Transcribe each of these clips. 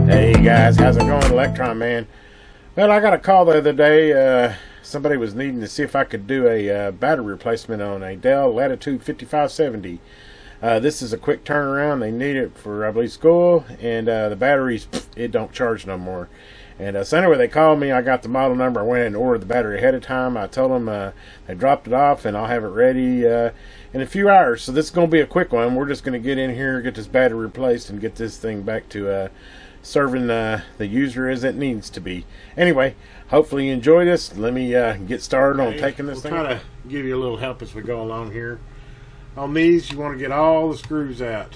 Hey guys, how's it going, Electron Man? Well, I got a call the other day. Somebody was needing to see if I could do a battery replacement on a Dell Latitude 5570. This is a quick turnaround. They need it for, I believe, school, and the batteries, it don't charge no more. And so anyway, they called me. I got the model number. I went ahead and ordered the battery ahead of time. I told them they dropped it off, and I'll have it ready in a few hours. So this is going to be a quick one. We're just going to get in here, get this battery replaced, and get this thing back to serving the user as it needs to be. Anyway, hopefully you enjoy this. Let me get started on taking this thing. We'll try to give you a little help as we go along here. On these, you want to get all the screws out.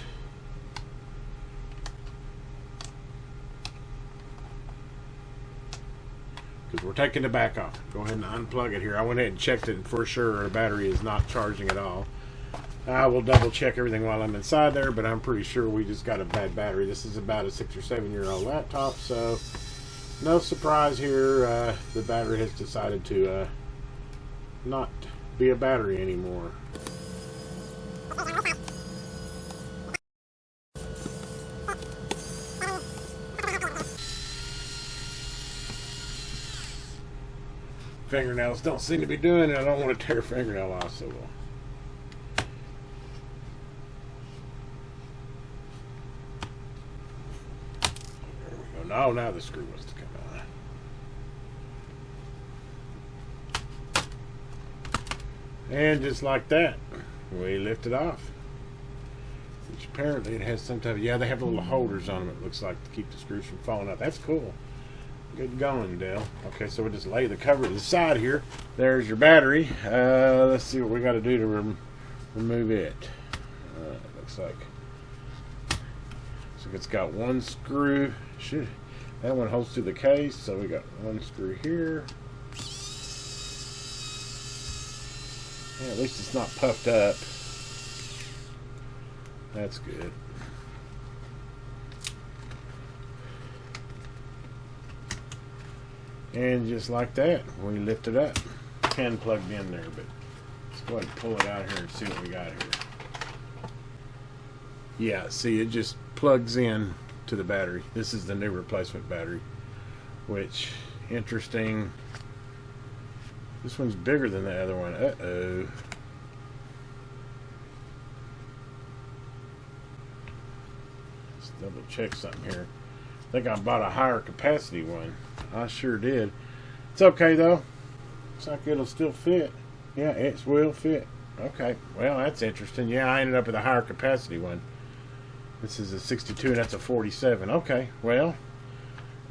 Because we're taking the back off. Go ahead and unplug it here. I went ahead and checked it, and for sure the battery is not charging at all. I will double check everything while I'm inside there, but I'm pretty sure we just got a bad battery. This is about a 6 or 7 year old laptop, so no surprise here. The battery has decided to not be a battery anymore. Fingernails don't seem to be doing it. I don't want to tear a fingernail off, so we'll. Oh, now the screw wants to come out. And just like that, we lift it off. Which apparently it has some type of, yeah, they have little holders on them, it looks like, to keep the screws from falling out. That's cool. Good going, Dell. Okay, so we'll just lay the cover to the side here. There's your battery. Let's see what we got to do to remove it. Looks like. So it's got one screw. That one holds to the case, so we got one screw here. Yeah, at least it's not puffed up. That's good. And just like that, we lift it up. Pin plugged in there, but let's go ahead and pull it out here and see what we got here. Yeah, see, it just plugs in to the battery. This is the new replacement battery, which, interesting. This one's bigger than the other one. Uh-oh. Let's double check something here. I think I bought a higher capacity one. I sure did. It's okay though. Looks like it'll still fit. Yeah, it will fit. Okay, well, that's interesting. Yeah, I ended up with a higher capacity one. This is a 62 and that's a 47. Okay, well,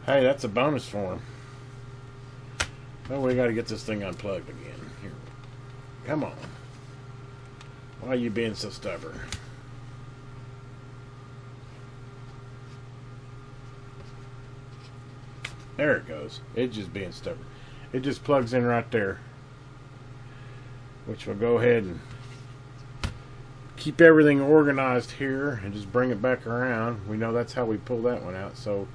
hey, that's a bonus for him. Well, we got to get this thing unplugged again. Here, come on. Why are you being so stubborn? There it goes. It's just being stubborn. It just plugs in right there, which will go ahead and keep everything organized here and just bring it back around. We know that's how we pull that one out, so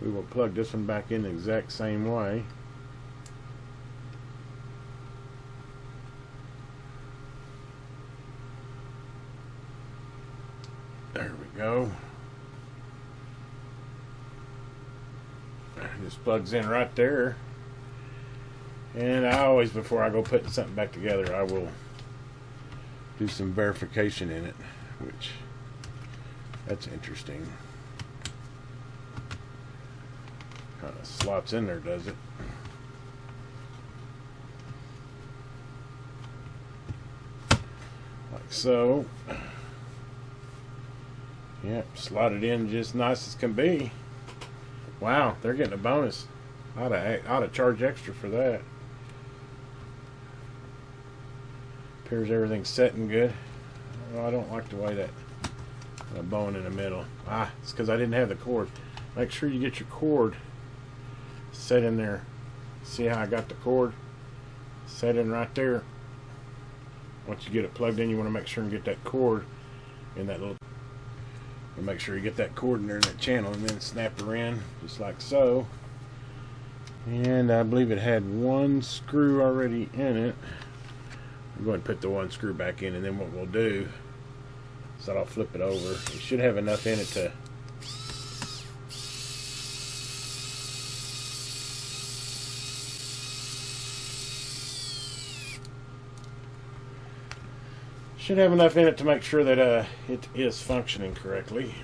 we will plug this one back in the exact same way. There we go. Just plugs in right there. And I always, before I go putting something back together, I will do some verification in it, which, that's interesting. Kind of slots in there, does it? Like so. Yep, slot it in just nice as can be. Wow, they're getting a bonus. Ought to charge extra for that. Appears everything's setting good. Well, I don't like the way that bone in the middle. It's because I didn't have the cord. Make sure you get your cord set in there. See how I got the cord set in right there. Once you get it plugged in, you want to make sure and get that cord in that little. And make sure you get that cord in there in that channel, and then snap her in just like so. And I believe it had one screw already in it. I'm going to put the one screw back in, and then what we'll do is that I'll flip it over. It should have enough in it to Should have enough in it to make sure that it is functioning correctly.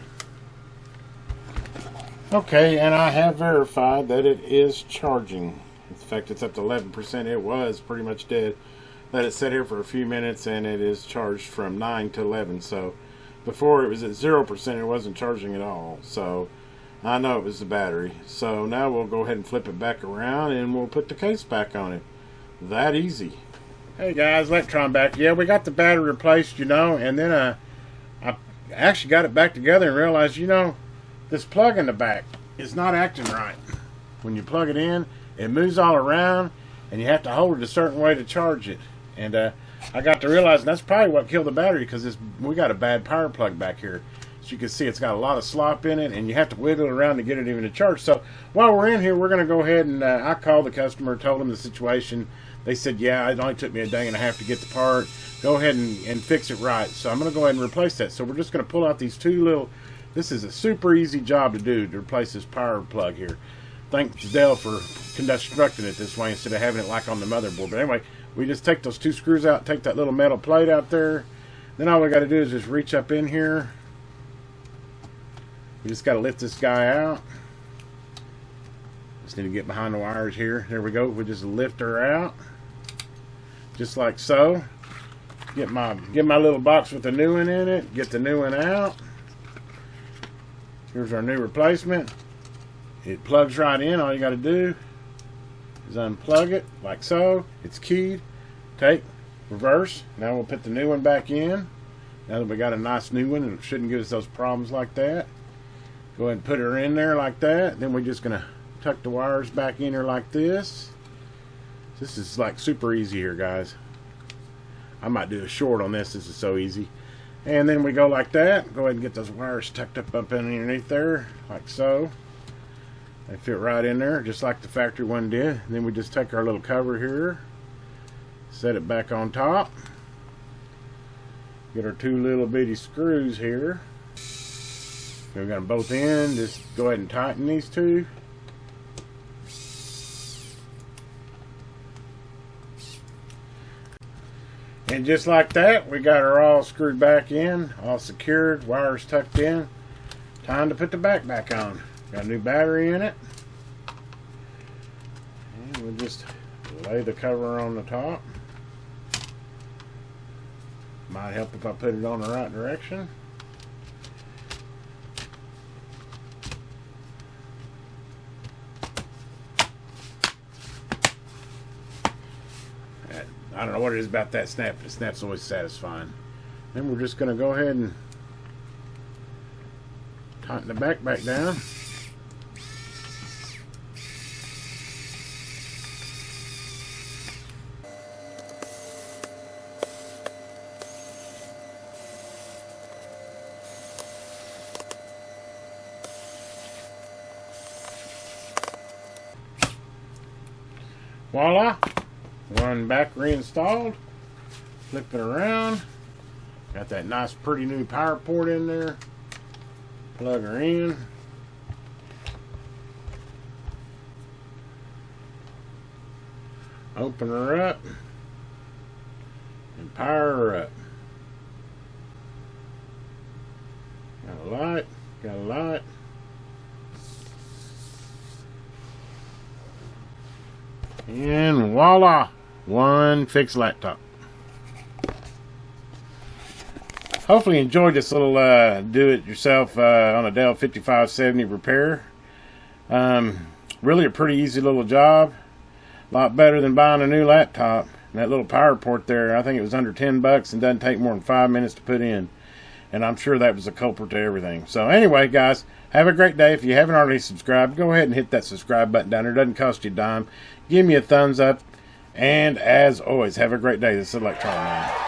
Okay, and I have verified that it is charging. In fact, it's up to 11%. It was pretty much dead. Let it sit here for a few minutes and it is charged from 9 to 11. So before it was at 0%, it wasn't charging at all. So I know it was the battery. So now we'll go ahead and flip it back around and we'll put the case back on it. That easy. Hey guys, Electron back. Yeah, we got the battery replaced, you know, and then I actually got it back together and realized, you know, this plug in the back is not acting right. When you plug it in, it moves all around and you have to hold it a certain way to charge it. And I got to realize that's probably what killed the battery, because we got a bad power plug back here. As you can see, it's got a lot of slop in it and you have to wiggle it around to get it even to charge. So while we're in here, we're going to go ahead and I called the customer, told them the situation. They said, yeah, it only took me a day and a half to get the part. Go ahead and fix it right. So I'm going to go ahead and replace that. So we're just going to pull out these two little, this is a super easy job to do, to replace this power plug here. Thanks Dell for constructing it this way instead of having it like on the motherboard. But anyway, we just take those two screws out, take that little metal plate out there. Then all we got to do is just reach up in here. We just got to lift this guy out. Just need to get behind the wires here. There we go. We just lift her out, just like so. Get my little box with the new one in it. Get the new one out. Here's our new replacement. It plugs right in. All you got to do is unplug it like so. It's keyed. Take, reverse. Now we'll put the new one back in. Now that we got a nice new one, and it shouldn't give us those problems like that. Go ahead and put her in there like that. Then we're just gonna tuck the wires back in here like this. This is like super easy here, guys. I might do a short on this. This is so easy. And then we go like that. Go ahead and get those wires tucked up underneath there, like so. They fit right in there, just like the factory one did. And then we just take our little cover here, set it back on top. Get our two little bitty screws here. We've got them both in. Just go ahead and tighten these two. And just like that, we got her all screwed back in, all secured, wires tucked in. Time to put the back on. Got a new battery in it. And we'll just lay the cover on the top. Might help if I put it on the right direction. I don't know what it is about that snap, but the snap's always satisfying. Then we're just going to go ahead and tighten the back down. Voila! One back reinstalled. Flip it around. Got that nice pretty new power port in there. Plug her in. Open her up. And power her up. Got a light. Got a light. And voila! One fixed laptop. Hopefully you enjoyed this little do-it-yourself on a Dell 5570 repair. Really a pretty easy little job. A lot better than buying a new laptop. And that little power port there, I think it was under 10 bucks and doesn't take more than 5 minutes to put in. And I'm sure that was a culprit to everything. So anyway, guys, have a great day. If you haven't already subscribed, go ahead and hit that subscribe button down there. It doesn't cost you a dime. Give me a thumbs up. And as always, have a great day. This is Electron Man.